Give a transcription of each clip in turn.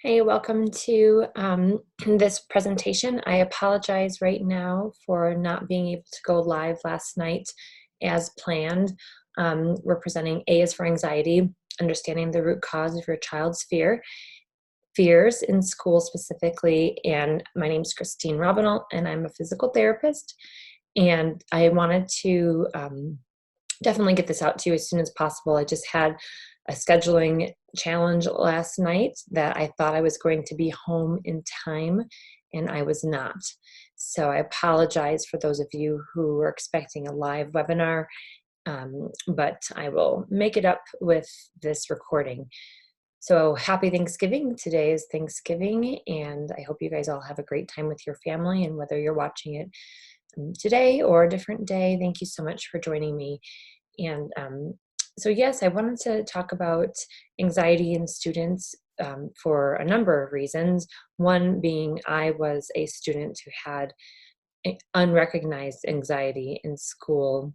Hey, welcome to this presentation. I apologize right now for not being able to go live last night as planned. We're presenting A is for anxiety, understanding the root cause of your child's fears in school specifically. And my name is Christine Robinall, and I'm a physical therapist. And I wanted to definitely get this out to you as soon as possible. I just had a scheduling challenge last night that I thought I was going to be home in time, and I was not. So I apologize for those of you who were expecting a live webinar, but I will make it up with this recording. So happy Thanksgiving. Today is Thanksgiving, and I hope you guys all have a great time with your family, and whether you're watching it today or a different day, thank you so much for joining me. And so, yes, I wanted to talk about anxiety in students for a number of reasons. One being I was a student who had unrecognized anxiety in school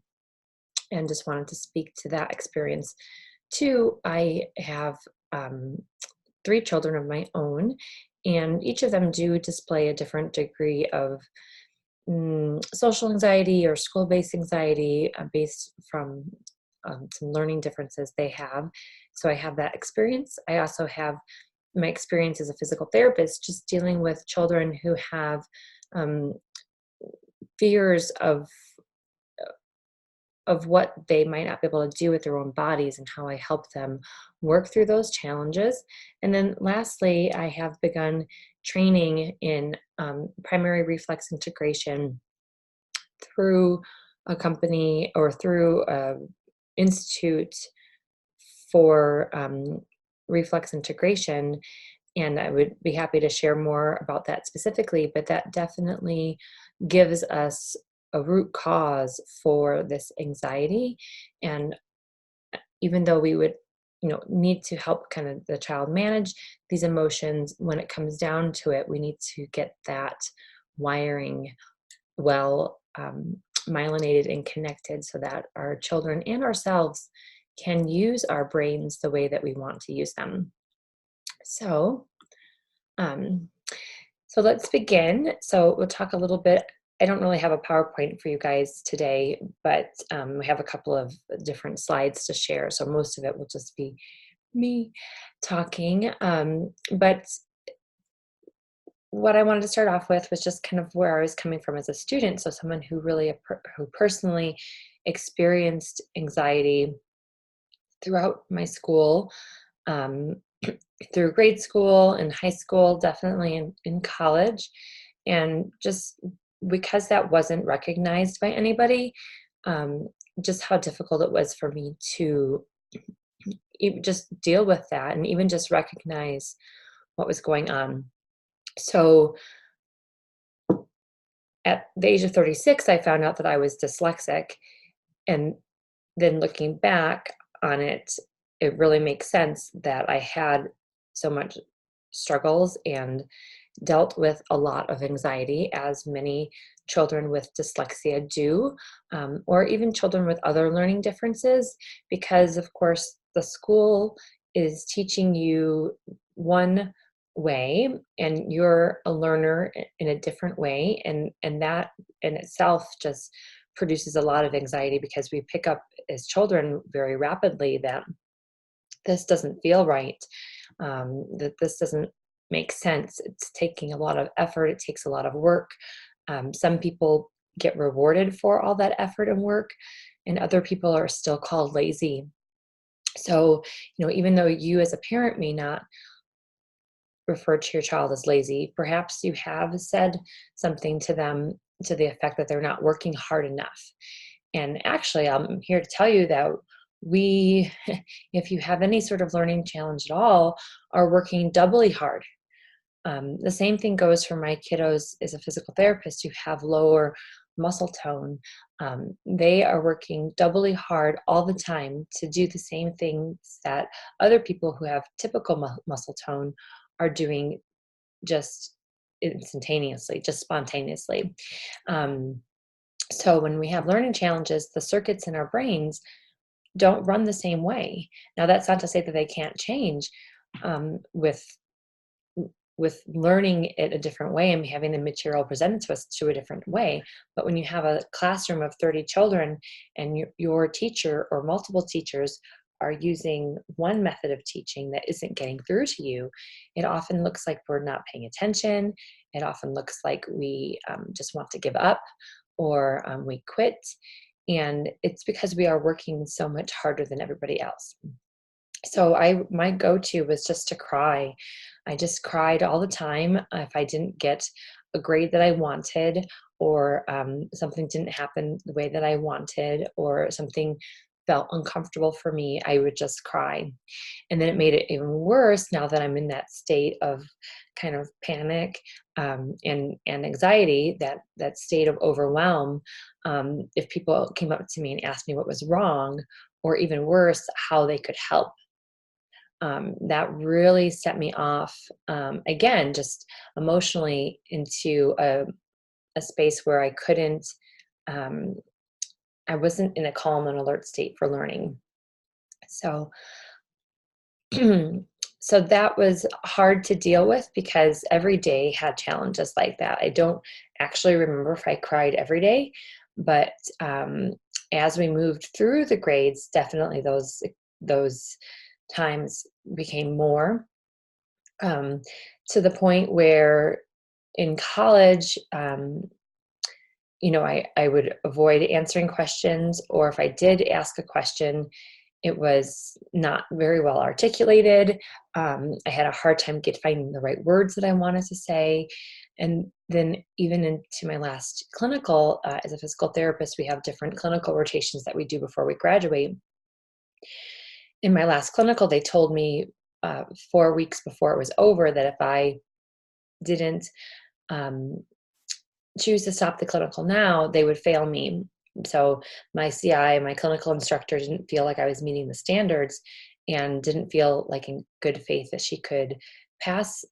and just wanted to speak to that experience. Two, I have three children of my own, and each of them do display a different degree of social anxiety or school-based anxiety based from some learning differences they have. So I have that experience. I also have my experience as a physical therapist, just dealing with children who have um, fears of what they might not be able to do with their own bodies and how I help them work through those challenges. And then lastly, I have begun training in primary reflex integration through a company or through an institute for reflex integration. And I would be happy to share more about that specifically, but that definitely gives us a root cause for this anxiety. And even though we would need to help kind of the child manage these emotions, when it comes down to it, we need to get that wiring well myelinated and connected so that our children and ourselves can use our brains the way that we want to use them. So, um, so let's begin. So we'll talk a little bit. I don't really have a PowerPoint for you guys today, but we have a couple of different slides to share. So most of it will just be me talking. But what I wanted to start off with was just kind of where I was coming from as a student. So someone who really, who personally experienced anxiety throughout my school, um, through grade school and high school, definitely in college. And just because that wasn't recognized by anybody, just how difficult it was for me to just deal with that and even just recognize what was going on. So at the age of 36, I found out that I was dyslexic. And then looking back on it, it really makes sense that I had so much struggles and dealt with a lot of anxiety, as many children with dyslexia do, or even children with other learning differences, because of course the school is teaching you one way and you're a learner in a different way, and that in itself just produces a lot of anxiety, because we pick up as children very rapidly that this doesn't feel right, that this doesn't make sense. It's taking a lot of effort. It takes a lot of work. Some people get rewarded for all that effort and work, and other people are still called lazy. So, even though you as a parent may not refer to your child as lazy, perhaps you have said something to them to the effect that they're not working hard enough. And actually, I'm here to tell you that we, if you have any sort of learning challenge at all, are working doubly hard. The same thing goes for my kiddos as a physical therapist who have lower muscle tone. They are working doubly hard all the time to do the same things that other people who have typical muscle tone are doing, just instantaneously, just spontaneously. Um, so when we have learning challenges, the circuits in our brains don't run the same way. Now, that's not to say that they can't change with with learning it a different way and having the material presented to us to a different way. But when you have a classroom of 30 children and your teacher or multiple teachers are using one method of teaching that isn't getting through to you, it often looks like we're not paying attention. It often looks like we just want to give up, or we quit. And it's because we are working so much harder than everybody else. So my go-to was just to cry. I just cried all the time if I didn't get a grade that I wanted, or something didn't happen the way that I wanted, or something felt uncomfortable for me. I would just cry. And then it made it even worse now that I'm in that state of kind of panic, and anxiety, that state of overwhelm. If people came up to me and asked me what was wrong, or even worse, how they could help, that really set me off, again, just emotionally into a space where um, I wasn't in a calm and alert state for learning. So, so that was hard to deal with because every day had challenges like that. I don't actually remember if I cried every day, but as we moved through the grades, definitely those times became more, um, to the point where in college, I would avoid answering questions, or if I did ask a question, it was not very well articulated. I had a hard time finding the right words that I wanted to say. And then even into my last clinical, as a physical therapist, we have different clinical rotations that we do before we graduate. In my last clinical, they told me 4 weeks before it was over that if I didn't um, choose to stop the clinical now, they would fail me. So my CI, my clinical instructor, didn't feel like I was meeting the standards, and didn't feel like in good faith that she could pass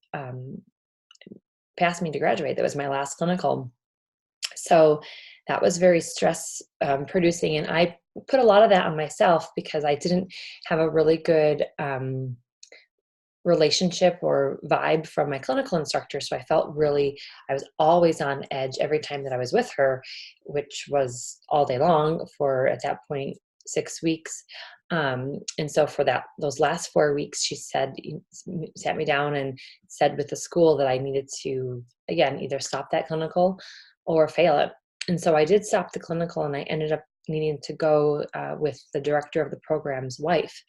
pass me to graduate. That was my last clinical. So that was very stress producing, and I put a lot of that on myself because I didn't have a really good relationship or vibe from my clinical instructor. So I was always on edge every time that I was with her, which was all day long for, at that point, 6 weeks. And so for those last 4 weeks, she sat me down and said with the school that I needed to, again, either stop that clinical or fail it. And so I did stop the clinical, and I ended up needing to go with the director of the program's wife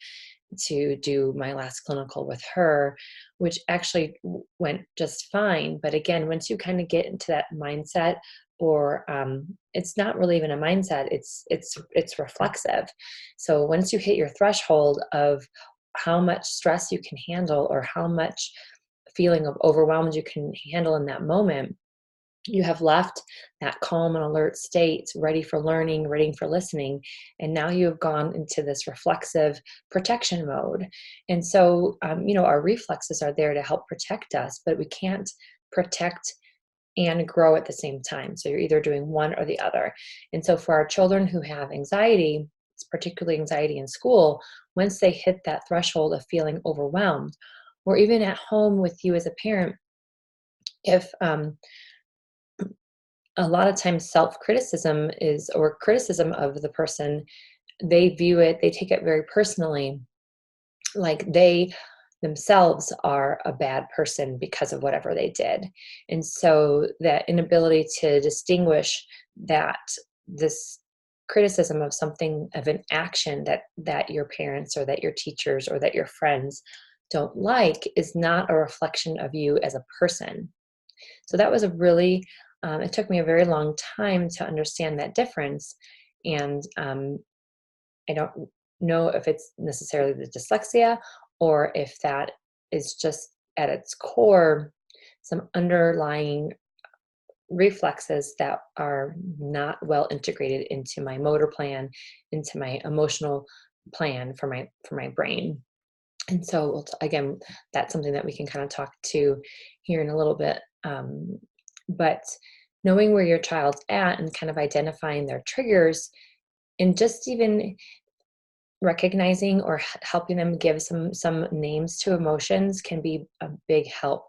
to do my last clinical with her, which actually went just fine. But again, once you kind of get into that mindset, or it's not really even a mindset, it's reflexive. So once you hit your threshold of how much stress you can handle, or how much feeling of overwhelmed you can handle in that moment, you have left that calm and alert state, ready for learning, ready for listening. And now you have gone into this reflexive protection mode. And so, our reflexes are there to help protect us, but we can't protect and grow at the same time. So you're either doing one or the other. And so for our children who have anxiety, it's particularly anxiety in school, once they hit that threshold of feeling overwhelmed, or even at home with you as a parent, if a lot of times self-criticism or criticism of the person, they take it very personally, like they themselves are a bad person because of whatever they did. And so that inability to distinguish that this criticism of something, of an action that your parents or that your teachers or that your friends don't like, is not a reflection of you as a person. So that was it took me a very long time to understand that difference. And I don't know if it's necessarily the dyslexia, or if that is just at its core some underlying reflexes that are not well integrated into my motor plan, into my emotional plan for my brain. And so again, that's something that we can kind of talk to here in a little bit. But knowing where your child's at and kind of identifying their triggers, and just even recognizing or helping them give some names to emotions, can be a big help.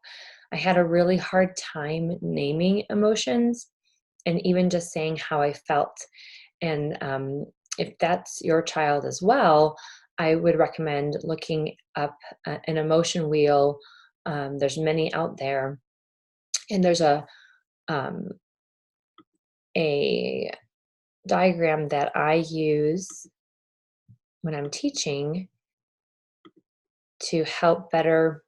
I had a really hard time naming emotions and even just saying how I felt. And if that's your child as well, I would recommend looking up an emotion wheel. There's many out there, and there's um, a diagram that I use when I'm teaching to help better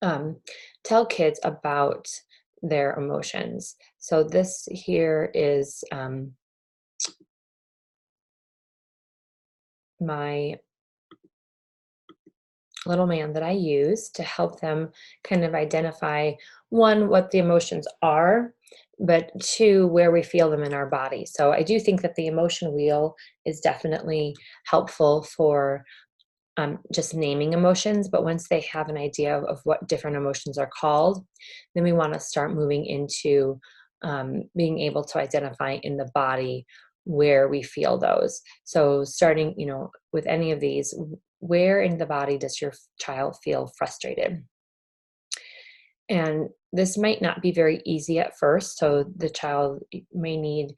um, tell kids about their emotions. So this here is my little man that I use to help them kind of identify, one, what the emotions are, but two, where we feel them in our body. So I do think that the emotion wheel is definitely helpful for just naming emotions. But once they have an idea of what different emotions are called, then we want to start moving into being able to identify in the body where we feel those. So starting, with any of these, where in the body does your child feel frustrated? And this might not be very easy at first. So the child may need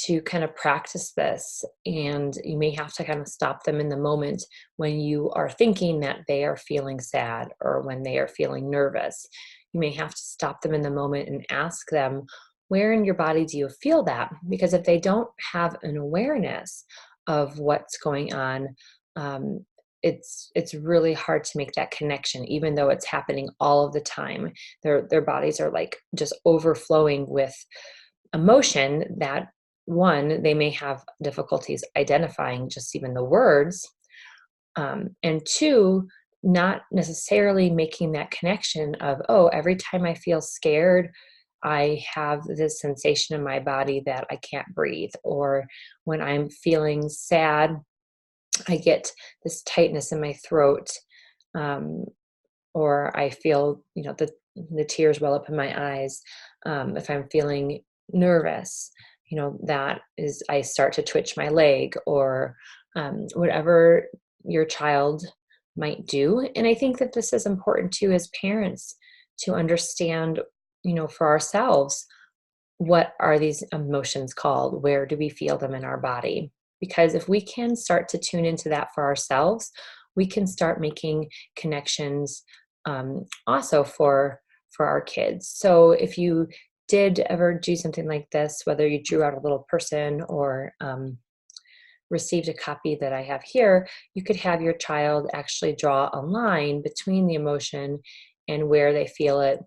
to kind of practice this, and you may have to kind of stop them in the moment when you are thinking that they are feeling sad or when they are feeling nervous. You may have to stop them in the moment and ask them, where in your body do you feel that? Because if they don't have an awareness of what's going on, um, it's really hard to make that connection, even though it's happening all of the time. Their bodies are like just overflowing with emotion that, one, they may have difficulties identifying just even the words, and two, not necessarily making that connection of, oh, every time I feel scared, I have this sensation in my body that I can't breathe, or when I'm feeling sad, I get this tightness in my throat, um, or I feel, the tears well up in my eyes. If I'm feeling nervous, that is, I start to twitch my leg, or whatever your child might do. And I think that this is important too, as parents, to understand, for ourselves, what are these emotions called? Where do we feel them in our body? Because if we can start to tune into that for ourselves, we can start making connections, also for our kids. So if you did ever do something like this, whether you drew out a little person or received a copy that I have here, you could have your child actually draw a line between the emotion and where they feel it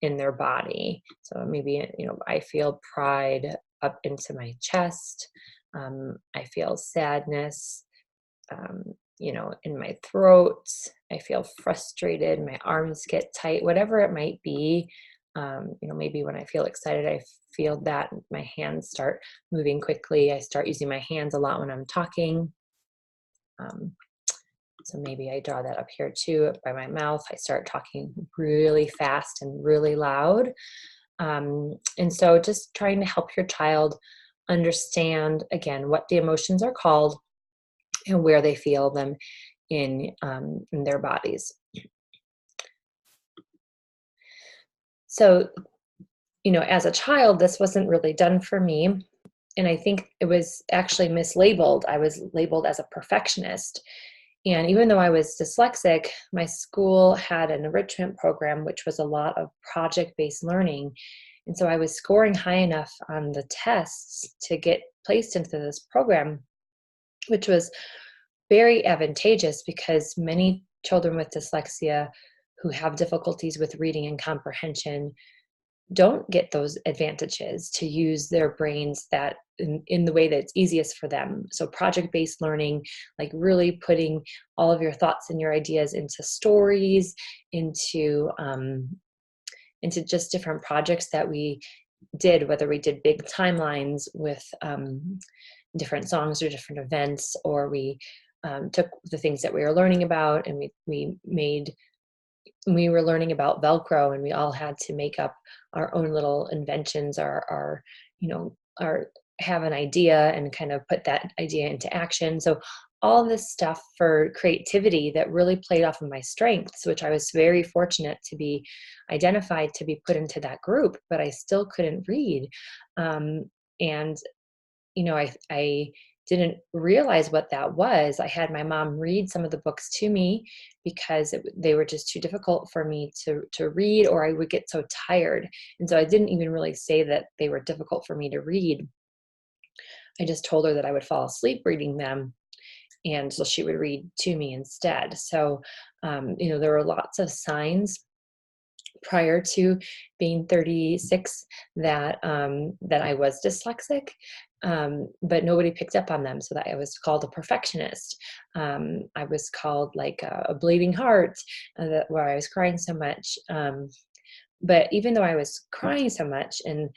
in their body. So maybe, I feel pride up into my chest. I feel sadness, in my throat. I feel frustrated. My arms get tight, whatever it might be. Maybe when I feel excited, I feel that my hands start moving quickly. I start using my hands a lot when I'm talking. Um, so maybe I draw that up here too by my mouth. I start talking really fast and really loud. And so just trying to help your child understand, again, what the emotions are called and where they feel them in their bodies. So, as a child, this wasn't really done for me. And I think it was actually mislabeled. I was labeled as a perfectionist. And even though I was dyslexic, my school had an enrichment program, which was a lot of project based learning. And so I was scoring high enough on the tests to get placed into this program, which was very advantageous because many children with dyslexia who have difficulties with reading and comprehension don't get those advantages to use their brains that in the way that's easiest for them. So project-based learning, like really putting all of your thoughts and your ideas into stories, into just different projects that we did, whether we did big timelines with different songs or different events, or we took the things that we were learning about and we were learning about Velcro, and we all had to make up our own little inventions, our have an idea and kind of put that idea into action. So all this stuff for creativity that really played off of my strengths, which I was very fortunate to be identified to be put into that group, but I still couldn't read. And I didn't realize what that was. I had my mom read some of the books to me because they were just too difficult for me to read, or I would get so tired. And so I didn't even really say that they were difficult for me to read. I just told her that I would fall asleep reading them, and so she would read to me instead. So, there were lots of signs prior to being 36 that I was dyslexic, but nobody picked up on them. So that I was called a perfectionist. I was called like a bleeding heart, where I was crying so much. But even though I was crying so much, and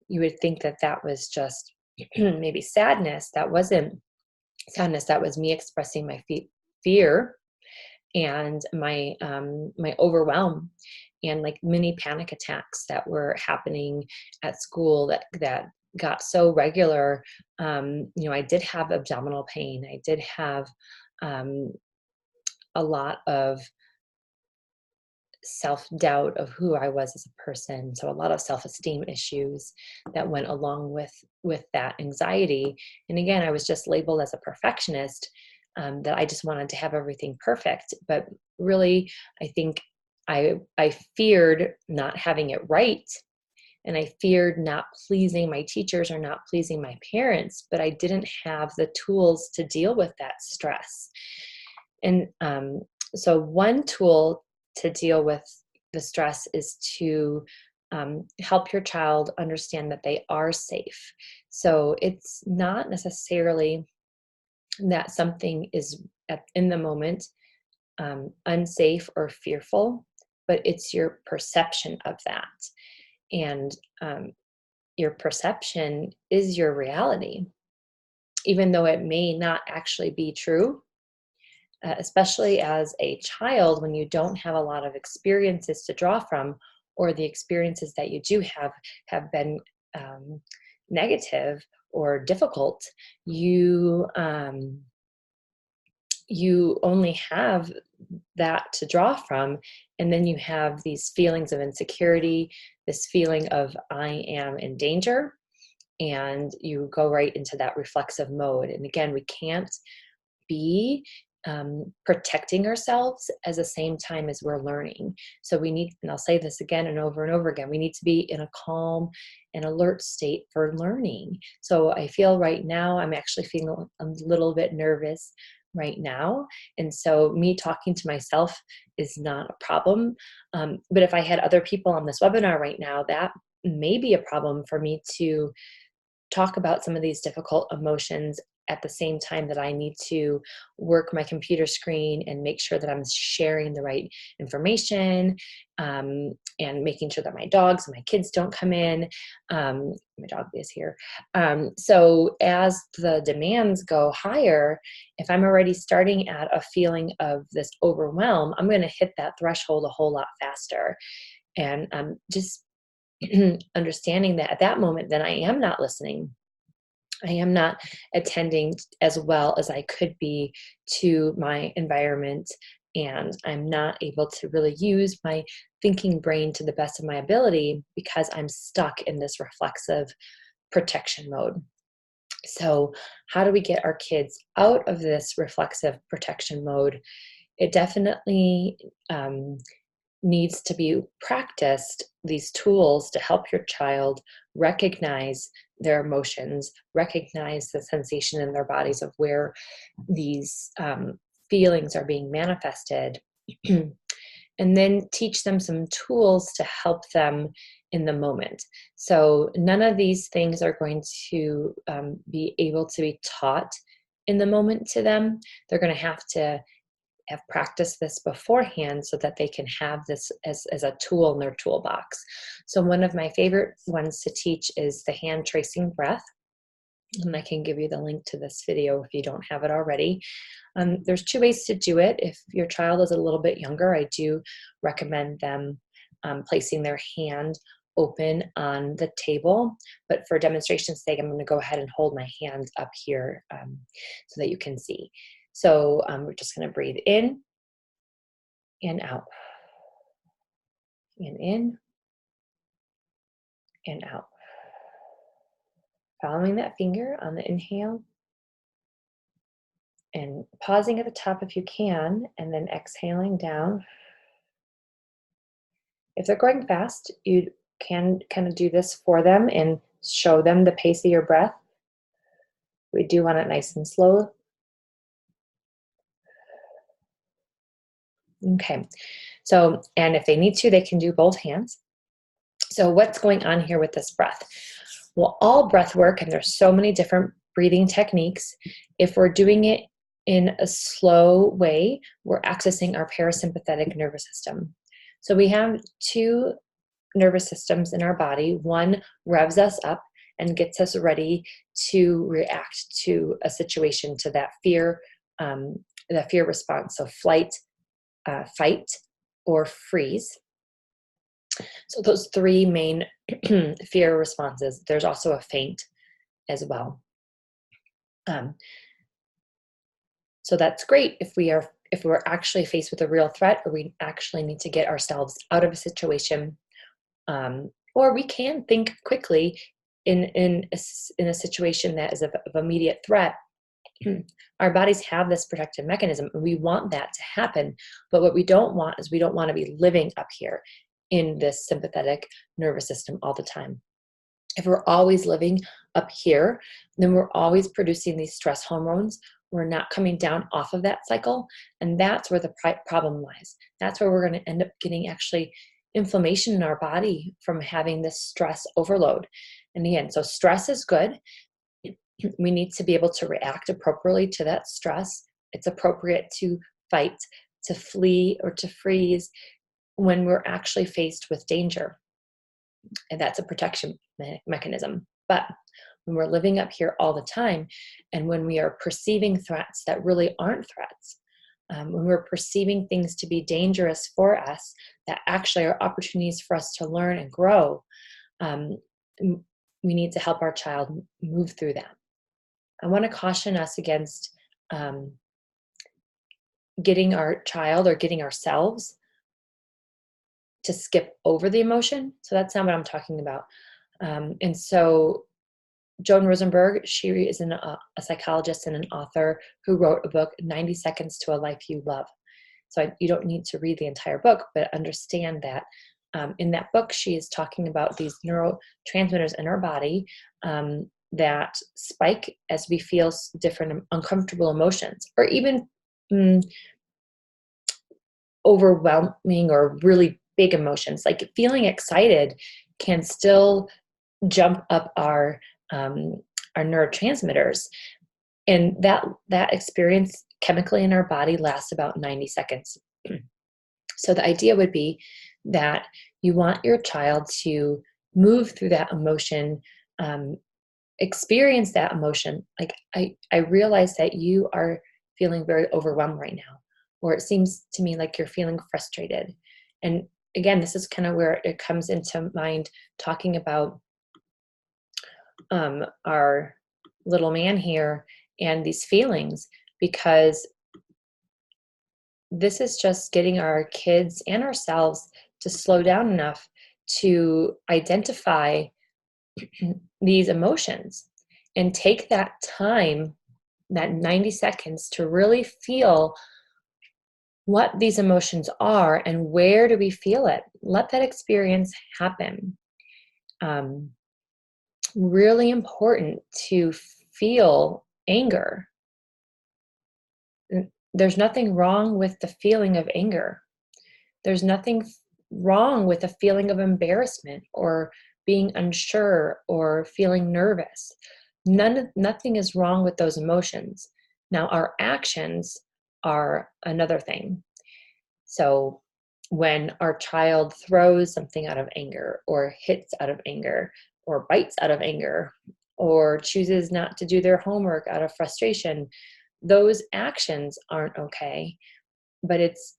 you would think that that was just maybe sadness, that wasn't sadness. That was me expressing my fear and my overwhelm, and like mini panic attacks that were happening at school that got so regular. I did have abdominal pain. I did have um, a lot of self-doubt of who I was as a person. So a lot of self-esteem issues that went along with that anxiety. And again, I was just labeled as a perfectionist, that I just wanted to have everything perfect. But really, I think I feared not having it right. And I feared not pleasing my teachers or not pleasing my parents, but I didn't have the tools to deal with that stress. And so one tool to deal with the stress is to help your child understand that they are safe. So it's not necessarily that something is in the moment unsafe or fearful, but it's your perception of that. And your perception is your reality, even though it may not actually be true. Especially as a child, when you don't have a lot of experiences to draw from, or the experiences that you do have been negative or difficult, you only have that to draw from. And then you have these feelings of insecurity, this feeling of I am in danger, and you go right into that reflexive mode. And again, we can't be protecting ourselves at the same time as we're learning. So we need, and I'll say this again and over again, we need to be in a calm and alert state for learning. So I feel right now, I'm actually feeling a little bit nervous right now. And so me talking to myself is not a problem. But if I had other people on this webinar right now, that may be a problem for me to talk about some of these difficult emotions at the same time that I need to work my computer screen and make sure that I'm sharing the right information, and making sure that my dogs and my kids don't come in. My dog is here. So as the demands go higher, if I'm already starting at a feeling of this overwhelm, I'm going to hit that threshold a whole lot faster. And just understanding that at that moment, then I am not listening. I am not attending as well as I could be to my environment, and I'm not able to really use my thinking brain to the best of my ability because I'm stuck in this reflexive protection mode. So, how do we get our kids out of this reflexive protection mode? It definitely needs to be practiced, these tools to help your child recognize their emotions, recognize the sensation in their bodies of where these feelings are being manifested, and then teach them some tools to help them in the moment. So none of these things are going to be able to be taught in the moment to them. They're going to have practiced this beforehand so that they can have this as a tool in their toolbox. So one of my favorite ones to teach is the hand tracing breath. And I can give you the link to this video if you don't have it already. There's two ways to do it. If your child is a little bit younger, I do recommend them placing their hand open on the table. But for demonstration's sake, I'm going to go ahead and hold my hand up here so that you can see. So we're just going to breathe in and out, and in and out. Following that finger on the inhale and pausing at the top if you can, and then exhaling down. If they're going fast, you can kind of do this for them and show them the pace of your breath. We do want it nice and slow. Okay, so, and if they need to, they can do both hands. So what's going on here with this breath? Well, all breath work, and there's so many different breathing techniques. If we're doing it in a slow way, we're accessing our parasympathetic nervous system. So we have two nervous systems in our body. One revs us up and gets us ready to react to a situation, to that fear, the fear response. So flight, fight, or freeze. So those three main fear responses. There's also a faint as well. So that's great if we're actually faced with a real threat, or we actually need to get ourselves out of a situation, or we can think quickly in a situation that is of immediate threat. Our bodies have this protective mechanism, and we want that to happen. But what we don't want is, we don't want to be living up here in this sympathetic nervous system all the time. If we're always living up here, then we're always producing these stress hormones. We're not coming down off of that cycle. And that's where the problem lies. That's where we're going to end up getting actually inflammation in our body from having this stress overload. And again, so stress is good. We need to be able to react appropriately to that stress. It's appropriate to fight, to flee, or to freeze when we're actually faced with danger. And that's a protection mechanism. But when we're living up here all the time, and when we are perceiving threats that really aren't threats, when we're perceiving things to be dangerous for us, that actually are opportunities for us to learn and grow, we need to help our child move through that. I want to caution us against getting our child, or getting ourselves, to skip over the emotion. So that's not what I'm talking about. And so Joan Rosenberg, she is a psychologist and an author who wrote a book, 90 Seconds to a Life You Love. So you don't need to read the entire book, but understand that in that book, she is talking about these neurotransmitters in our body that spike as we feel different uncomfortable emotions, or even overwhelming or really big emotions. Like feeling excited can still jump up our neurotransmitters, and that experience chemically in our body lasts about 90 seconds. So the idea would be that you want your child to move through that emotion, experience that emotion. Like, I realize that you are feeling very overwhelmed right now, or it seems to me like you're feeling frustrated. And again, this is kind of where it comes into mind, talking about our little man here and these feelings, because this is just getting our kids and ourselves to slow down enough to identify these emotions and take that time, that 90 seconds, to really feel what these emotions are and where do we feel it. Let that experience happen. Really important to feel anger. There's nothing wrong with the feeling of anger. There's nothing wrong with a feeling of embarrassment, or being unsure, or feeling nervous. Nothing is wrong with those emotions. Now, our actions are another thing. So when our child throws something out of anger, or hits out of anger, or bites out of anger, or chooses not to do their homework out of frustration, those actions aren't okay. But it's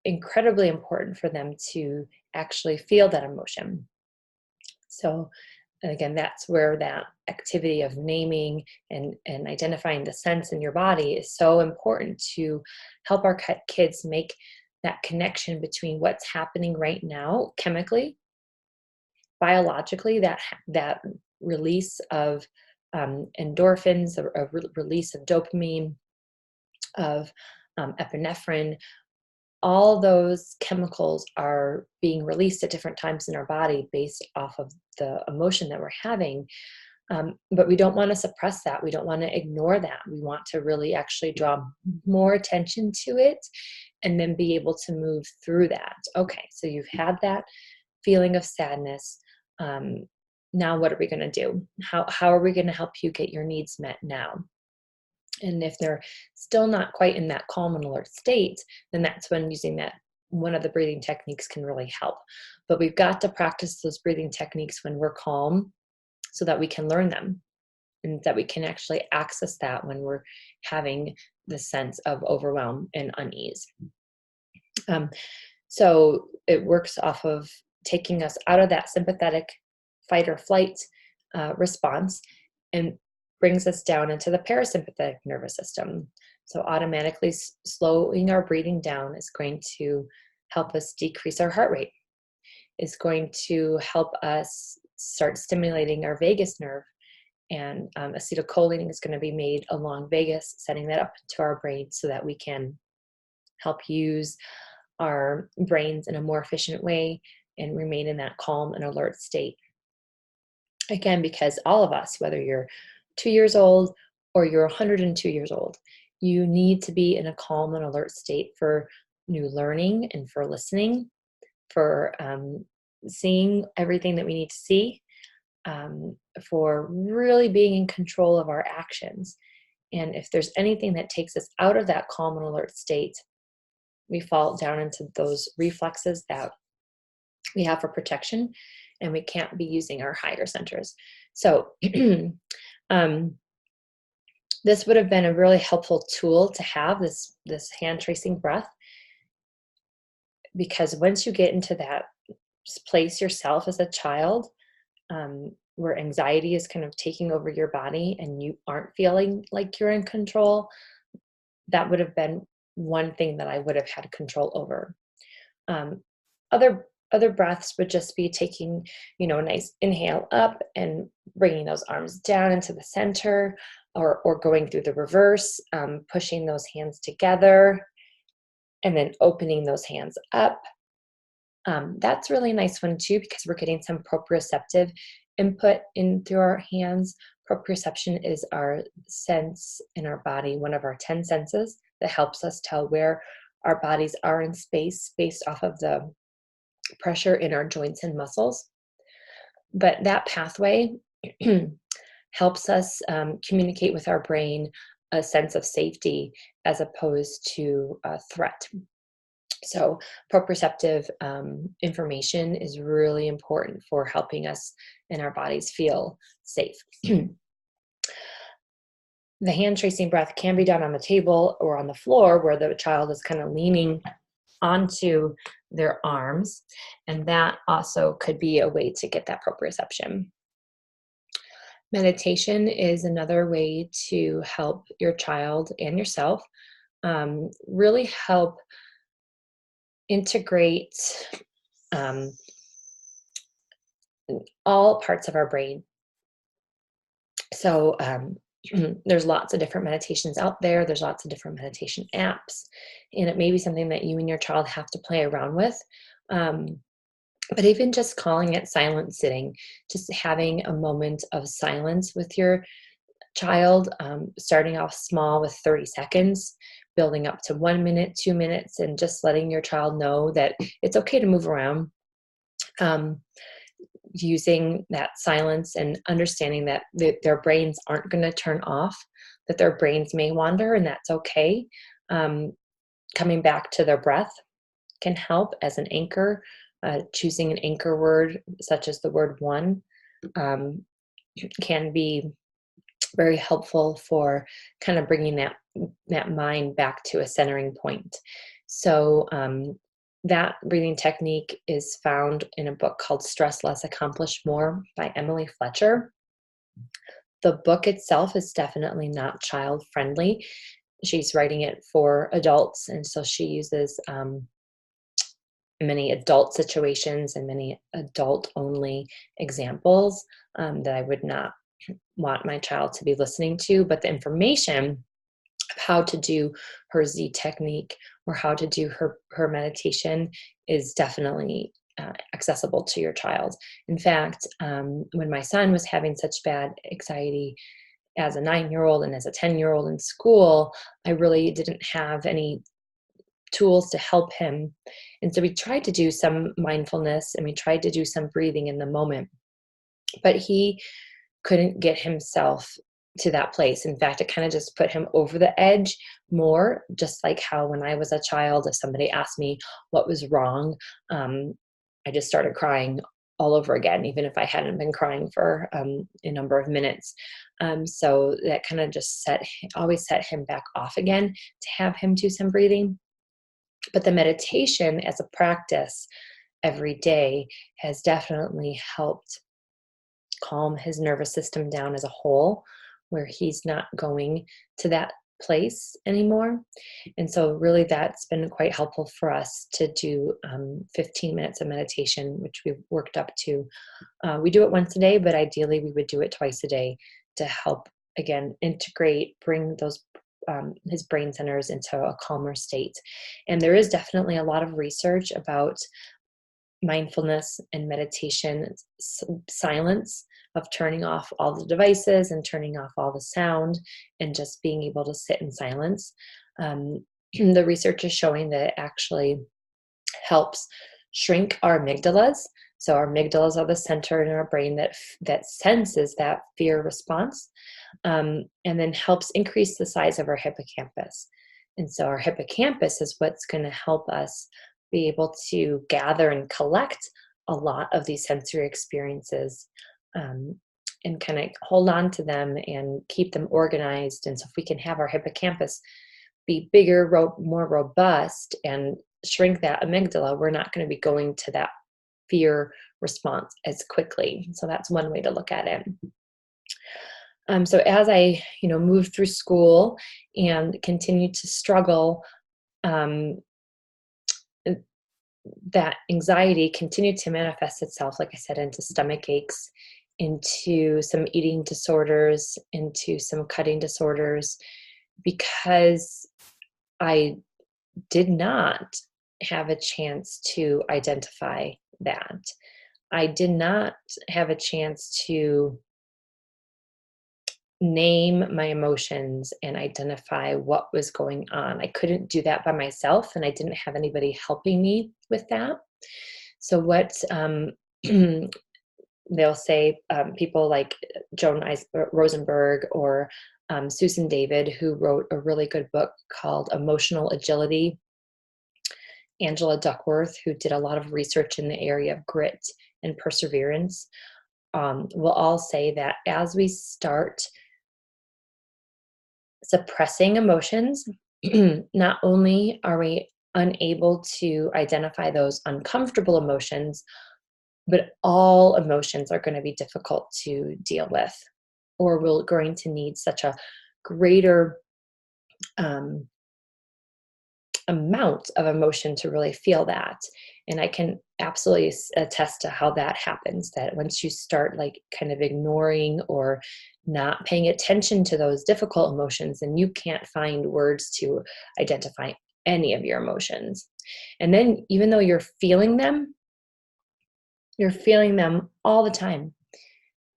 incredibly important for them to actually feel that emotion. So And again, that's where that activity of naming and identifying the sense in your body is so important to help our kids make that connection between what's happening right now chemically, biologically, that release of endorphins, a release of dopamine, of epinephrine. All those chemicals are being released at different times in our body based off of the emotion that we're having. But we don't want to suppress that. We don't want to ignore that. We want to really actually draw more attention to it and then be able to move through that. Okay, so you've had that feeling of sadness. Now, what are we going to do? How are we going to help you get your needs met now? And if they're still not quite in that calm and alert state, then that's when using that one of the breathing techniques can really help. But we've got to practice those breathing techniques when we're calm so that we can learn them and that we can actually access that when we're having the sense of overwhelm and unease. So it works off of taking us out of that sympathetic fight or flight response and brings us down into the parasympathetic nervous system. So automatically slowing our breathing down is going to help us decrease our heart rate, is going to help us start stimulating our vagus nerve. And acetylcholine is going to be made along vagus, setting that up to our brain so that we can help use our brains in a more efficient way and remain in that calm and alert state. Again, because all of us, whether you're 2 years old or you're 102 years old, you need to be in a calm and alert state for new learning and for listening, for seeing everything that we need to see, for really being in control of our actions. And if there's anything that takes us out of that calm and alert state, we fall down into those reflexes that we have for protection, and we can't be using our higher centers. So this would have been a really helpful tool to have, this hand tracing breath, because once you get into that place yourself as a child, where anxiety is kind of taking over your body and you aren't feeling like you're in control, that would have been one thing that I would have had control over. Other breaths would just be taking, a nice inhale up and bringing those arms down into the center, or going through the reverse, pushing those hands together and then opening those hands up. That's really a nice one too, because we're getting some proprioceptive input in through our hands. Proprioception is our sense in our body, one of our 10 senses that helps us tell where our bodies are in space based off of the pressure in our joints and muscles. But that pathway helps us communicate with our brain a sense of safety as opposed to a threat. So proprioceptive information is really important for helping us and our bodies feel safe. The hand tracing breath can be done on the table or on the floor where the child is kind of leaning onto their arms, and that also could be a way to get that proprioception. Meditation is another way to help your child and yourself really help integrate all parts of our brain. So there's lots of different meditations out there. There's lots of different meditation apps, and it may be something that you and your child have to play around with. But even just calling it silent sitting, just having a moment of silence with your child, starting off small with 30 seconds, building up to 1 minute, 2 minutes, and just letting your child know that it's okay to move around. Using that silence and understanding that their brains aren't going to turn off, that their brains may wander, and that's okay. Coming back to their breath can help as an anchor. Choosing an anchor word, such as the word one, can be very helpful for kind of bringing that mind back to a centering point. So that breathing technique is found in a book called Stress Less, Accomplish More by Emily Fletcher. The book itself is definitely not child friendly. She's writing it for adults, and so she uses many adult situations and many adult only examples that I would not want my child to be listening to. But the information of how to do her Z technique or how to do her meditation is definitely accessible to your child. In fact, when my son was having such bad anxiety as a 9-year-old and as a 10-year-old in school, I really didn't have any tools to help him. And so we tried to do some mindfulness and we tried to do some breathing in the moment, but he couldn't get himself to that place. In fact, it kind of just put him over the edge more, just like how when I was a child, if somebody asked me what was wrong, I just started crying all over again, even if I hadn't been crying for a number of minutes. So that kind of just always set him back off again to have him do some breathing. But the meditation as a practice every day has definitely helped calm his nervous system down as a whole, where he's not going to that place anymore. And so, really, that's been quite helpful for us to do 15 minutes of meditation, which we've worked up to. We do it once a day, but ideally, we would do it twice a day to help, again, integrate, bring those his brain centers into a calmer state. And there is definitely a lot of research about mindfulness and meditation, silence, of turning off all the devices and turning off all the sound and just being able to sit in silence. The research is showing that it actually helps shrink our amygdalas. So our amygdalas are the center in our brain that senses that fear response, and then helps increase the size of our hippocampus. And so our hippocampus is what's going to help us be able to gather and collect a lot of these sensory experiences, and kind of hold on to them and keep them organized. And so if we can have our hippocampus be bigger, more robust, and shrink that amygdala, we're not going to be going to that fear response as quickly. So that's one way to look at it. So as I, moved through school and continued to struggle, that anxiety continued to manifest itself, like I said, into stomach aches, into some eating disorders, into some cutting disorders, because I did not have a chance to identify that. I did not have a chance to name my emotions and identify what was going on. I couldn't do that by myself, and I didn't have anybody helping me with that. So what they'll say, people like Joan Rosenberg or Susan David, who wrote a really good book called Emotional Agility, Angela Duckworth, who did a lot of research in the area of grit and perseverance, will all say that as we start suppressing emotions, not only are we unable to identify those uncomfortable emotions, but all emotions are going to be difficult to deal with, or we're going to need such a greater amount of emotion to really feel that. And I can absolutely attest to how that happens, that once you start like kind of ignoring or not paying attention to those difficult emotions, then you can't find words to identify any of your emotions. And then even though you're feeling them all the time.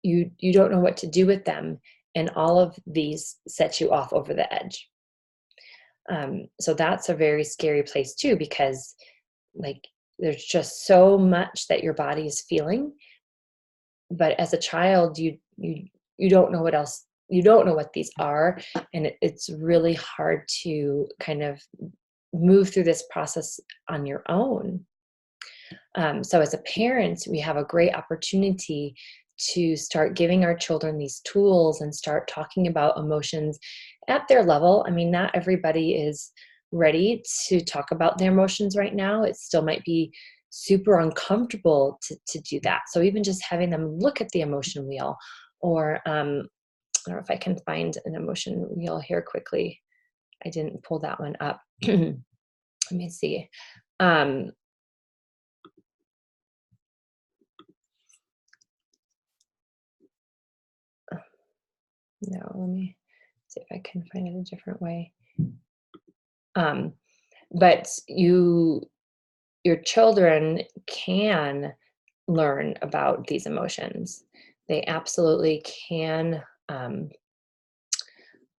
You don't know what to do with them, and all of these set you off over the edge. So that's a very scary place too, because like there's just so much that your body is feeling, but as a child, you don't know what else. You don't know what these are, and it's really hard to kind of move through this process on your own. So as a parent, we have a great opportunity to start giving our children these tools and start talking about emotions at their level. I mean, not everybody is ready to talk about their emotions right now. It still might be super uncomfortable to do that. So even just having them look at the emotion wheel, or I don't know if I can find an emotion wheel here quickly. I didn't pull that one up. Let me see. Um, no, let me see if I can find it a different way. Um, but your children can learn about these emotions. They absolutely can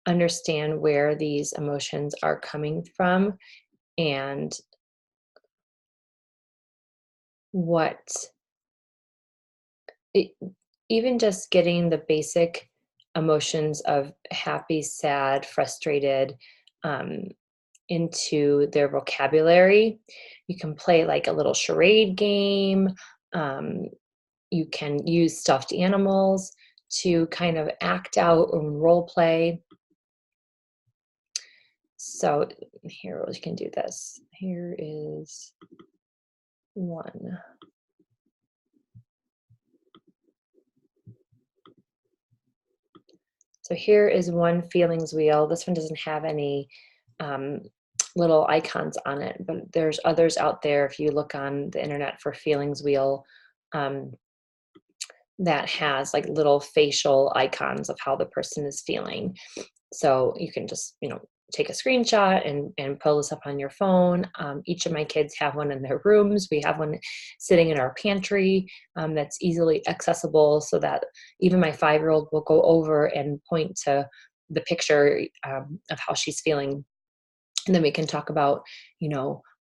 understand where these emotions are coming from, and what it, even just getting the basic emotions of happy, sad, frustrated, um, into their vocabulary. You can play like a little charade game. Um, you can use stuffed animals to kind of act out and role play. So here we can do this. Here is one. So here is one feelings wheel. This one doesn't have any um, little icons on it, but there's others out there. If you look on the internet for feelings wheel, um, that has like little facial icons of how the person is feeling. So you can just, take a screenshot and pull this up on your phone. Each of my kids have one in their rooms. We have one sitting in our pantry that's easily accessible, so that even my 5-year-old will go over and point to the picture of how she's feeling. And then we can talk about,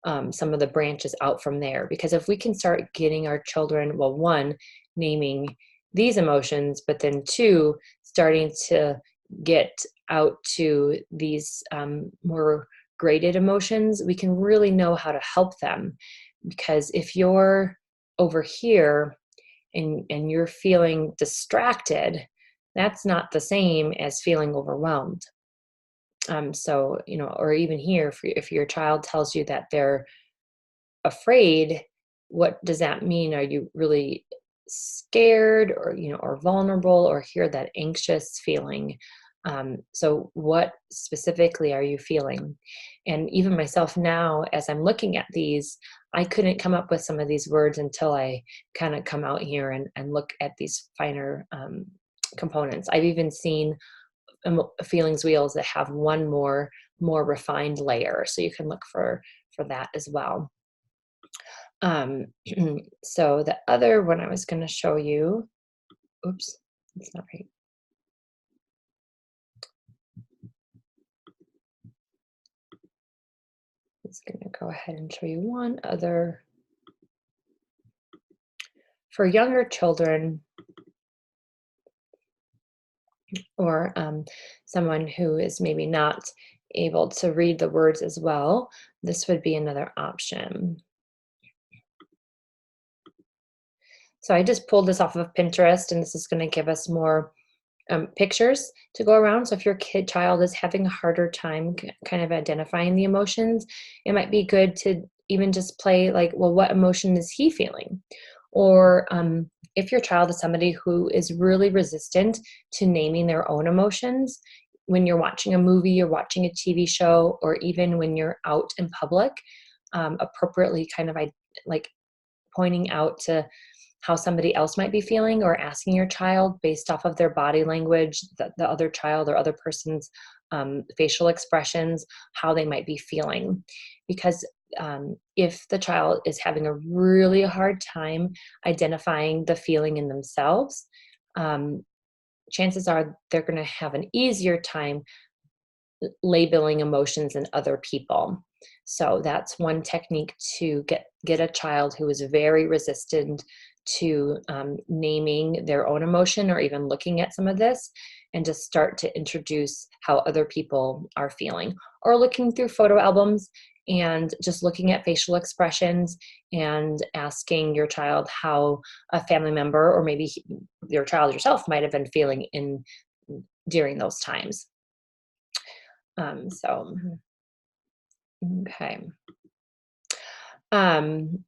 some of the branches out from there. Because if we can start getting our children, well, one, naming these emotions, but then two, starting to get out to these more graded emotions, we can really know how to help them. Because if you're over here and you're feeling distracted, that's not the same as feeling overwhelmed. So, or even here, if your child tells you that they're afraid, what does that mean? Are you really scared, or, or vulnerable, or hear that anxious feeling? So what specifically are you feeling? And even myself now, as I'm looking at these, I couldn't come up with some of these words until I kind of come out here and look at these finer components. I've even seen feelings wheels that have one more refined layer, so you can look for that as well. um so the other one I was going to show you, oops, it's not right. It's going to go ahead and show you one other for younger children, or someone who is maybe not able to read the words as well. This would be another option. So I just pulled this off of Pinterest, and this is going to give us more pictures to go around. So if your child is having a harder time kind of identifying the emotions, it might be good to even just play like, well, what emotion is he feeling? Or if your child is somebody who is really resistant to naming their own emotions, when you're watching a movie or watching a TV show, or even when you're out in public, appropriately kind of like pointing out to how somebody else might be feeling, or asking your child based off of their body language, the other child or other person's facial expressions, how they might be feeling. Because if the child is having a really hard time identifying the feeling in themselves, um, chances are they're going to have an easier time labeling emotions in other people. So that's one technique to get a child who is very resistant to naming their own emotion, or even looking at some of this, and just start to introduce how other people are feeling, or looking through photo albums and just looking at facial expressions, and asking your child how a family member, or maybe your child yourself, might have been feeling in during those times. So Okay. Um,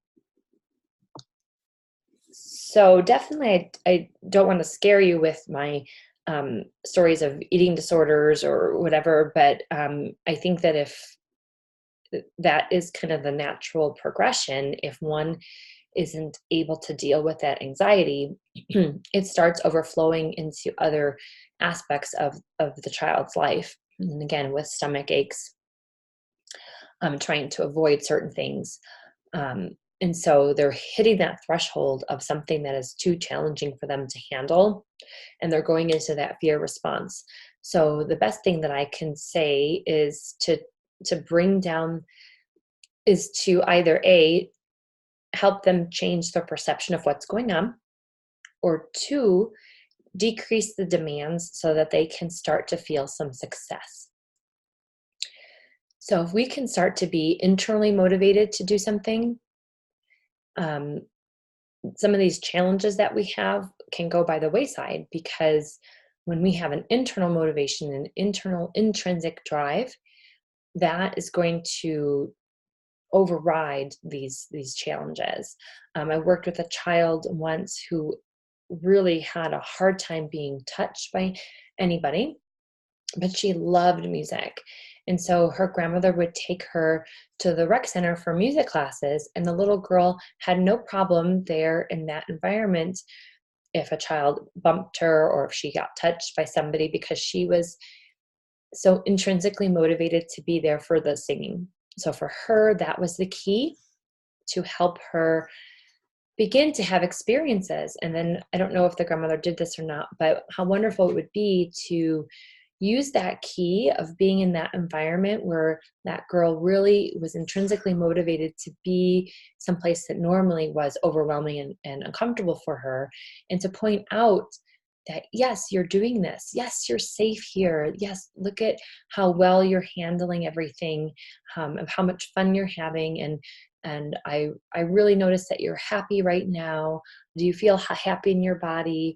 so definitely, I don't want to scare you with my stories of eating disorders or whatever, but I think that if that is kind of the natural progression, if one isn't able to deal with that anxiety, it starts overflowing into other aspects of the child's life. And again, with stomach aches, trying to avoid certain things. Um, and so they're hitting that threshold of something that is too challenging for them to handle, and they're going into that fear response. So the best thing that I can say is to bring down is to either a help them change their perception of what's going on, or two, decrease the demands so that they can start to feel some success. So if we can start to be internally motivated to do something, um, some of these challenges that we have can go by the wayside, because when we have an internal motivation, an internal intrinsic drive, that is going to override these challenges. I worked with a child once who really had a hard time being touched by anybody, but she loved music. And so her grandmother would take her to the rec center for music classes, and the little girl had no problem there in that environment if a child bumped her or if she got touched by somebody, because she was so intrinsically motivated to be there for the singing. So for her, that was the key to help her begin to have experiences. And then I don't know if the grandmother did this or not, but how wonderful it would be to use that key of being in that environment where that girl really was intrinsically motivated to be someplace that normally was overwhelming and uncomfortable for her, and to point out that yes, you're doing this, yes, you're safe here, yes, look at how well you're handling everything, of how much fun you're having, and I really notice that you're happy right now. Do you feel happy in your body?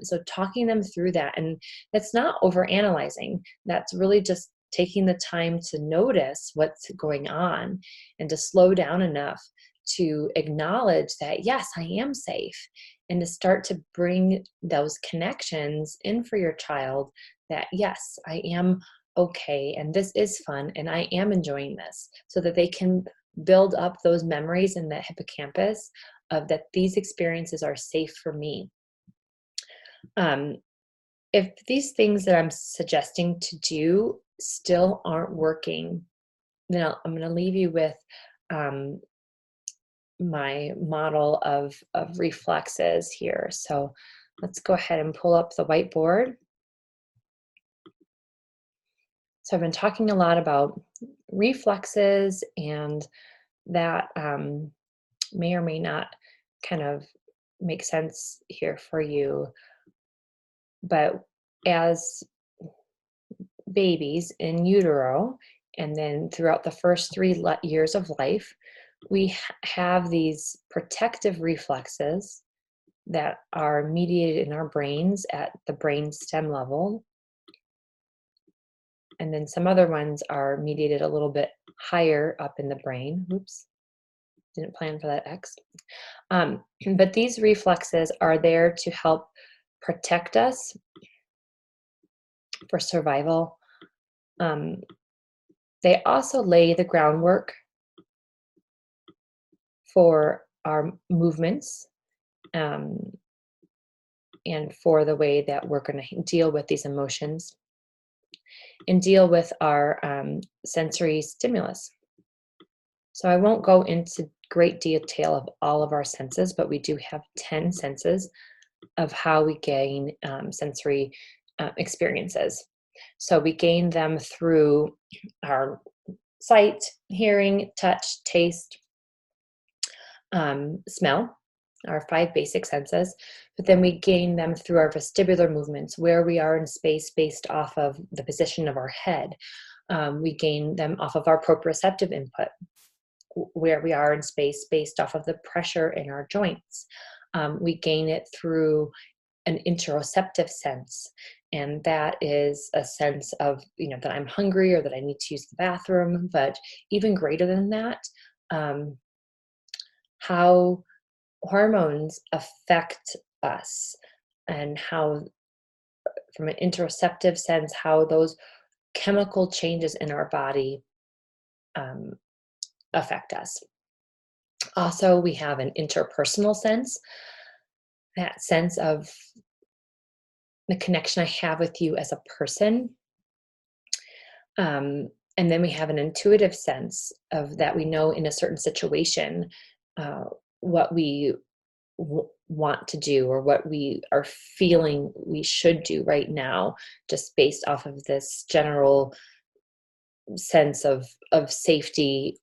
So talking them through that, and that's not over analyzing. That's really just taking the time to notice what's going on and to slow down enough to acknowledge that, yes, I am safe, and to start to bring those connections in for your child that, yes, I am okay, and this is fun, and I am enjoying this, so that they can build up those memories in the hippocampus of that these experiences are safe for me. Um, if these things that I'm suggesting to do still aren't working, then I'm going to leave you with um, my model of reflexes here. So let's go ahead and pull up the whiteboard. So I've been talking a lot about reflexes, and that may or may not kind of make sense here for you. But as babies in utero, and then throughout the first 3 years of life, we have these protective reflexes that are mediated in our brains at the brain stem level. And then some other ones are mediated a little bit higher up in the brain. Oops, didn't plan for that X. But these reflexes are there to help protect us for survival. They also lay the groundwork for our movements, um, and for the way that we're going to deal with these emotions and deal with our sensory stimulus. So I won't go into great detail of all of our senses, but we do have 10 senses of how we gain sensory experiences. So we gain them through our sight, hearing, touch, taste, smell, our 5 basic senses, but then we gain them through our vestibular movements, where we are in space based off of the position of our head. We gain them off of our proprioceptive input, where we are in space based off of the pressure in our joints. We gain it through an interoceptive sense. And that is a sense of, that I'm hungry or that I need to use the bathroom. But even greater than that, um, how hormones affect us, and how, from an interoceptive sense, how those chemical changes in our body um, affect us. Also, we have an interpersonal sense, that sense of the connection I have with you as a person. And then we have an intuitive sense of that we know in a certain situation uh, what we want to do, or what we are feeling we should do right now, just based off of this general sense of safety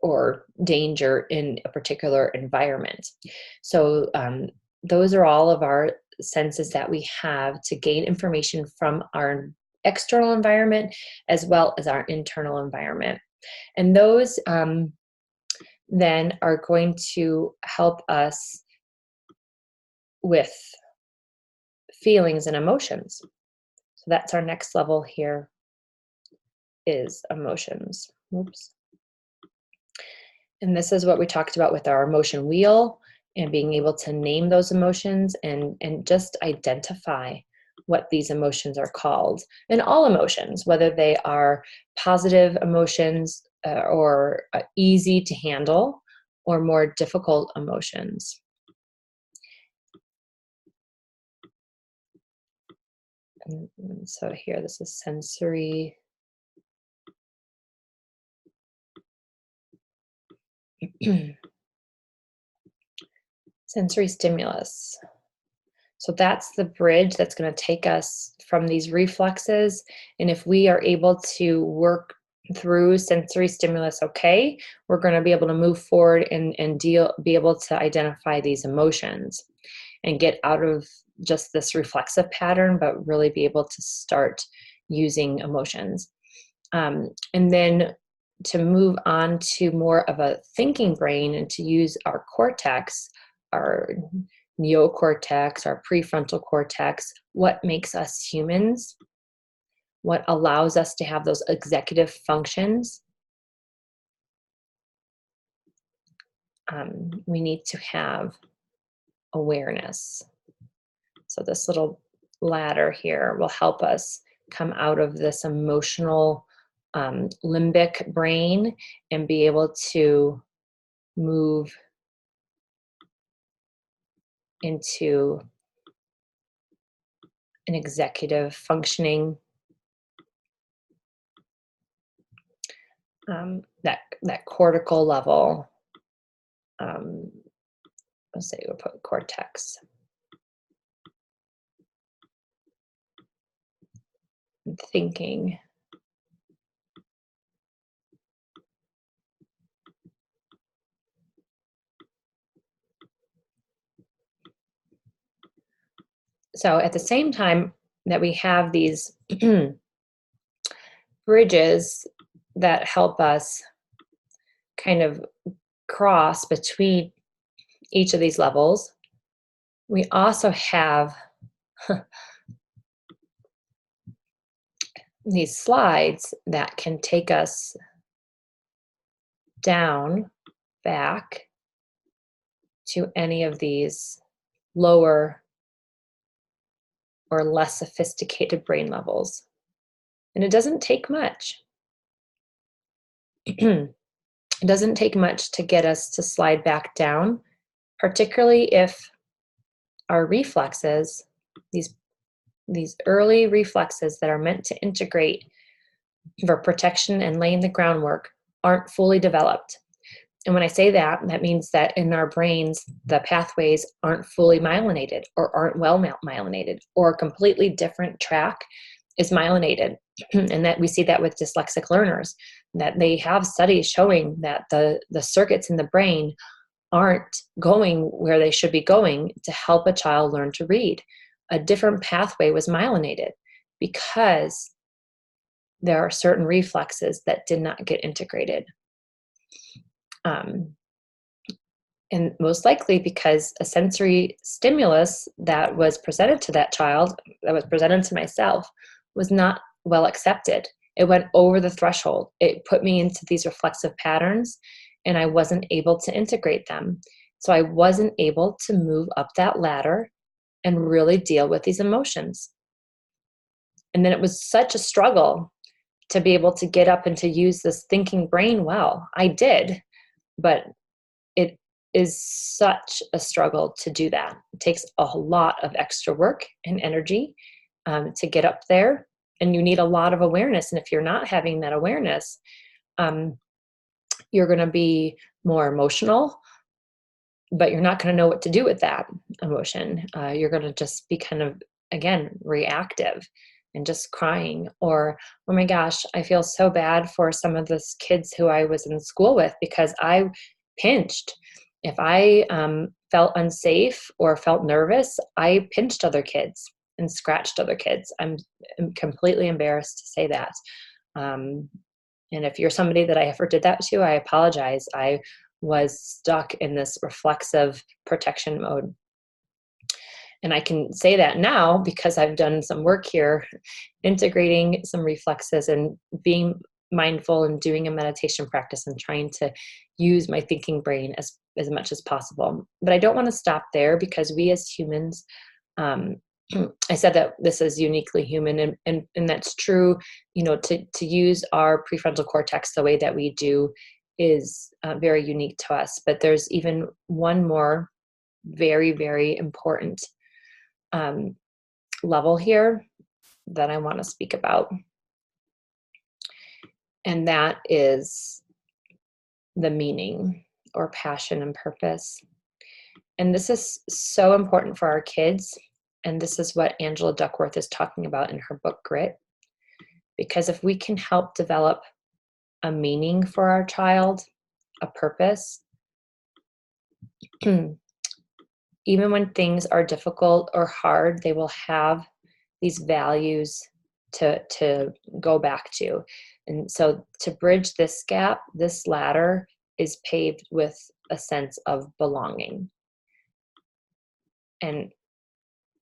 or danger in a particular environment. So those are all of our senses that we have to gain information from our external environment as well as our internal environment. And those then are going to help us with feelings and emotions. So that's our next level here, is emotions. Oops. And this is what we talked about with our emotion wheel, and being able to name those emotions and just identify what these emotions are called. And all emotions, whether they are positive emotions or easy to handle, or more difficult emotions. And so here, this is sensory. Sensory stimulus. So that's the bridge that's going to take us from these reflexes. And if we are able to work through sensory stimulus, okay, we're going to be able to move forward and be able to identify these emotions and get out of just this reflexive pattern, but really be able to start using emotions. And then to move on to more of a thinking brain and to use our cortex, our neocortex, our prefrontal cortex, what makes us humans, what allows us to have those executive functions. We need to have awareness. So this little ladder here will help us come out of this emotional limbic brain and be able to move into an executive functioning, that cortical level. Let's say we'll put cortex. Thinking. So at the same time that we have these bridges that help us kind of cross between each of these levels, we also have these slides that can take us down, back to any of these lower or less sophisticated brain levels. And it doesn't take much. It doesn't take much to get us to slide back down, particularly if our reflexes, these early reflexes that are meant to integrate for protection and laying the groundwork, aren't fully developed. And when I say that, that means that in our brains, the pathways aren't fully myelinated, or aren't well myelinated, or a completely different track is myelinated. And that we see that with dyslexic learners, that they have studies showing that the circuits in the brain aren't going where they should be going to help a child learn to read. A different pathway was myelinated because there are certain reflexes that did not get integrated. And most likely because a sensory stimulus that was presented to that child, that was presented to myself, was not well accepted. It went over the threshold. It put me into these reflexive patterns, and I wasn't able to integrate them. So I wasn't able to move up that ladder and really deal with these emotions. And then it was such a struggle to be able to get up and to use this thinking brain well. I did, but it is such a struggle to do that. It takes a lot of extra work and energy to get up there, and you need a lot of awareness. And if you're not having that awareness, um, you're going to be more emotional, but you're not going to know what to do with that emotion. You're going to just be kind of, again, reactive and just crying, or, oh my gosh, I feel so bad for some of those kids who I was in school with because I pinched. If I felt unsafe or felt nervous, I pinched other kids and scratched other kids. I'm completely embarrassed to say that. Um, and if you're somebody that I ever did that to, I apologize. I was stuck in this reflexive protection mode. And I can say that now because I've done some work here, integrating some reflexes and being mindful and doing a meditation practice and trying to use my thinking brain as much as possible. But I don't want to stop there because we as humans, um, I said that this is uniquely human, and that's true. You know, to use our prefrontal cortex the way that we do is very unique to us. But there's even one more very, very important um, level here that I want to speak about, and that is the meaning or passion and purpose. And this is so important for our kids. And this is what Angela Duckworth is talking about in her book, Grit. Because if we can help develop a meaning for our child, a purpose, even when things are difficult or hard, they will have these values to go back to. And so to bridge this gap, this ladder is paved with a sense of belonging. And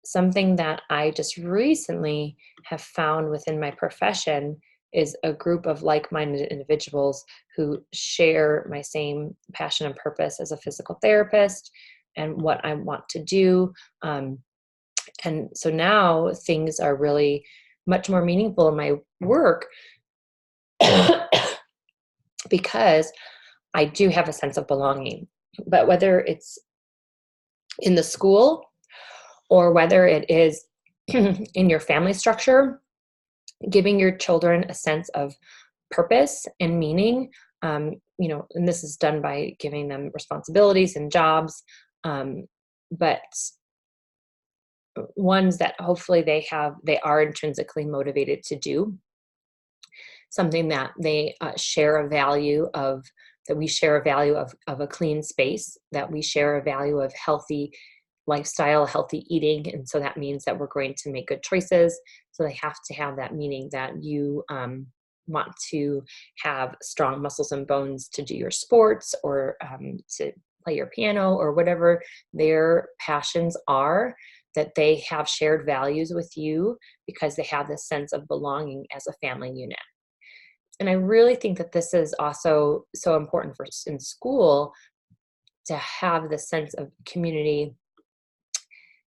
something that I just recently have found within my profession is a group of like-minded individuals who share my same passion and purpose as a physical therapist and what I want to do. And so now things are really much more meaningful in my work because I do have a sense of belonging. But whether it's in the school or whether it is in your family structure, giving your children a sense of purpose and meaning, and this is done by giving them responsibilities and jobs, but ones that hopefully they are intrinsically motivated to do, something that they share a value of, that we share a value of a clean space, that we share a value of healthy lifestyle, healthy eating. And so that means that we're going to make good choices. So they have to have that meaning that you want to have strong muscles and bones to do your sports, or to play your piano, or whatever their passions are, that they have shared values with you because they have this sense of belonging as a family unit. And I really think that this is also so important for in school, to have the sense of community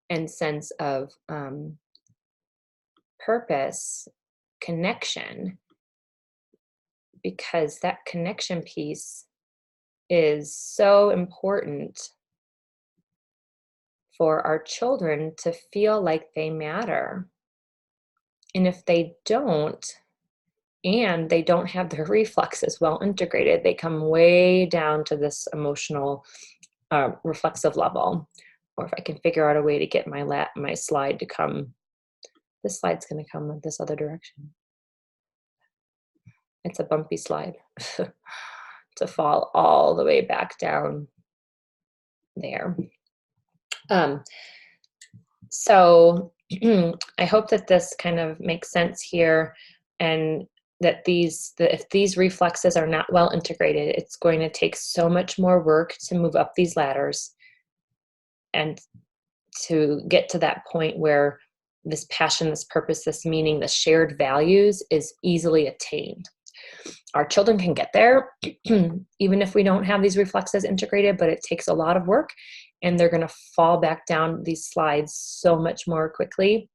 and sense of purpose, connection, because that connection piece is so important for our children to feel like they matter. And if they don't, and they don't have their reflexes well integrated, they come way down to this emotional reflexive level. Or if I can figure out a way to get my slide to come, this slide's going to come this other direction. It's a bumpy slide to fall all the way back down there. So I hope that this kind of makes sense here. And that if these reflexes are not well integrated, it's going to take so much more work to move up these ladders and to get to that point where this passion, this purpose, this meaning, the shared values is easily attained. Our children can get there, even if we don't have these reflexes integrated, but it takes a lot of work, and they're going to fall back down these slides so much more quickly.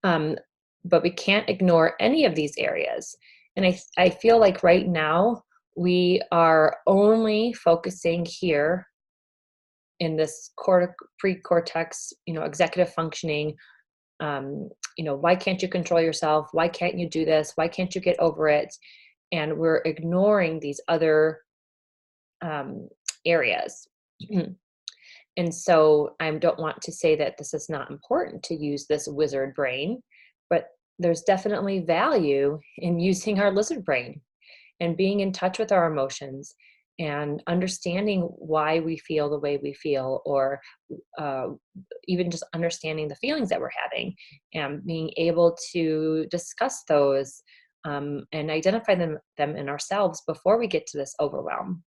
But we can't ignore any of these areas. And I feel like right now we are only focusing here in this pre-cortex, executive functioning. Why can't you control yourself? Why can't you do this? Why can't you get over it? And we're ignoring these other areas. And so I don't want to say that this is not important to use this wizard brain, but there's definitely value in using our lizard brain and being in touch with our emotions and understanding why we feel the way we feel, or even just understanding the feelings that we're having and being able to discuss those and identify them in ourselves before we get to this overwhelm.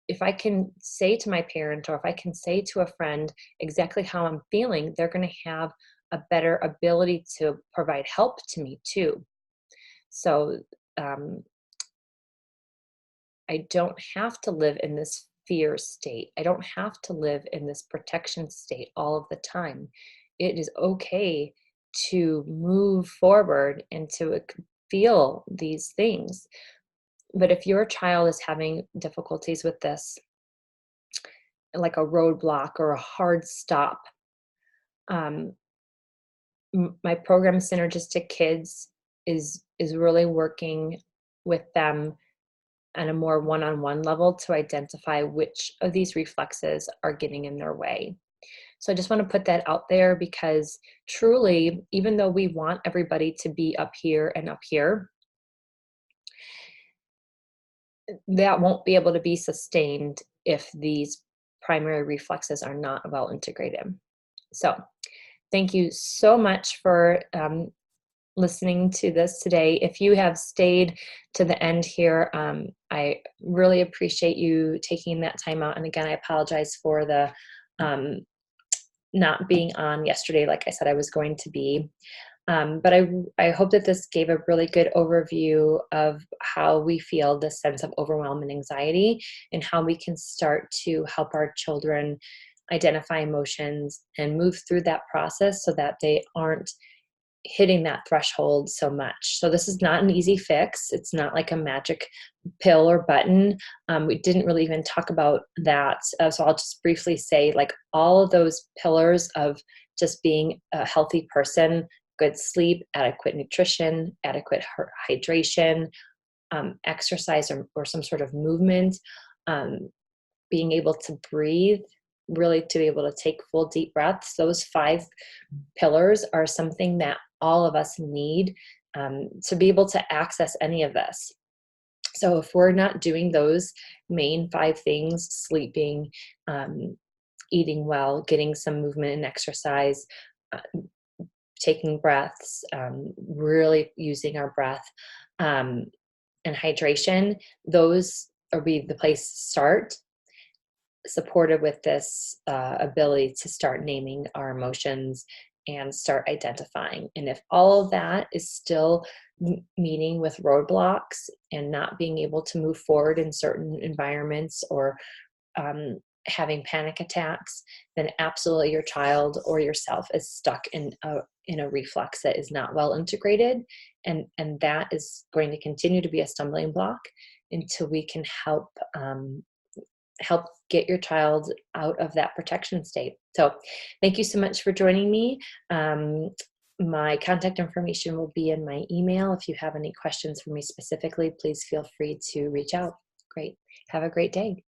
If I can say to my parent, or if I can say to a friend exactly how I'm feeling, they're going to have a better ability to provide help to me too. So I don't have to live in this fear state. I don't have to live in this protection state all of the time. It is okay to move forward and to feel these things. But if your child is having difficulties with this, like a roadblock or a hard stop, my program Synergistic Kids is really working with them on a more one-on-one level to identify which of these reflexes are getting in their way. So I just want to put that out there, because truly, even though we want everybody to be up here and up here, that won't be able to be sustained if these primary reflexes are not well integrated. So thank you so much for listening to this today. If you have stayed to the end here, I really appreciate you taking that time out. And again, I apologize for the not being on yesterday like I said I was going to be. But I hope that this gave a really good overview of how we feel this sense of overwhelm and anxiety, and how we can start to help our children identify emotions and move through that process so that they aren't hitting that threshold so much. So this is not an easy fix. It's not like a magic pill or button. We didn't really even talk about that. So I'll just briefly say, like, all of those pillars of just being a healthy person: good sleep, adequate nutrition, adequate hydration, exercise or some sort of movement, being able to breathe, really to be able to take full deep breaths. Those 5 pillars are something that all of us need to be able to access any of this. So if we're not doing those main 5 things, sleeping, eating well, getting some movement and exercise, taking breaths, really using our breath, and hydration, those are be the place to start, supported with this ability to start naming our emotions and start identifying. And if all of that is still meeting with roadblocks and not being able to move forward in certain environments, or having panic attacks, then absolutely your child or yourself is stuck in a reflex that is not well integrated, and that is going to continue to be a stumbling block until we can help get your child out of that protection state. So thank you so much for joining me. My contact information will be in my email. If you have any questions for me specifically, please feel free to reach out. Great. Have a great day.